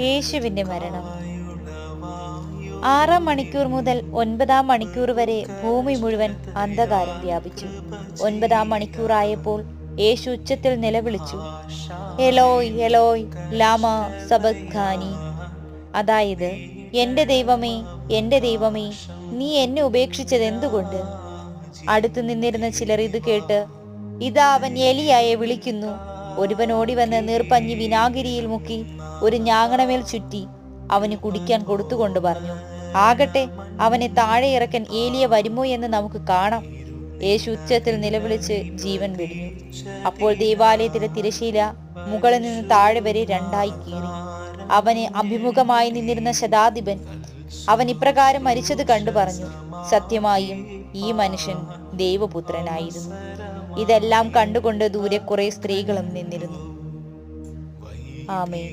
യേശുവിന്റെ മരണം. 6-ാം മണിക്കൂർ മുതൽ 9-ാം മണിക്കൂർ വരെ ഭൂമി മുഴുവൻ അന്ധകാരം വ്യാപിച്ചു. 9-ാം മണിക്കൂറായപ്പോൾ യേശു ഉച്ചത്തിൽ നിലവിളിച്ചു, എലോയ് എലോയ് ലാമ സബക്താനി. അതായത്, എന്റെ ദൈവമേ, എന്റെ ദൈവമേ, നീ എന്നെ ഉപേക്ഷിച്ചത് എന്തുകൊണ്ട്? അടുത്തു നിന്നിരുന്ന ചിലർ ഇത് കേട്ട്, ഇതാ അവൻ എലിയായെ വിളിക്കുന്നു. ഒരുവൻ ഓടിവന്ന് നീർപ്പഞ്ഞി വിനാഗിരിയിൽ മുക്കി ഒരു ഞാങ്ങണമേൽ ചുറ്റി അവന് കുടിക്കാൻ കൊടുത്തുകൊണ്ട് പറഞ്ഞു, ആകട്ടെ, അവനെ താഴെ ഇറക്കാൻ ഏലിയ വരുമോ എന്ന് നമുക്ക് കാണാം. യേശു ഉച്ചത്തിൽ നിലവിളിച്ച് ജീവൻ വെടിഞ്ഞു. അപ്പോൾ ദേവാലയത്തിലെ തിരശീല മുകളിൽ നിന്ന് താഴെ വരെ രണ്ടായി കീറി. അവന് അഭിമുഖമായി നിന്നിരുന്ന ശതാധിപൻ അവൻ ഇപ്രകാരം മരിച്ചത് കണ്ടു പറഞ്ഞു, സത്യമായും ഈ മനുഷ്യൻ ദൈവപുത്രനായിരുന്നു. ഇതെല്ലാം കണ്ടുകൊണ്ട് ദൂരെ കുറെ സ്ത്രീകളും നിന്നിരുന്നു. ആമേൻ.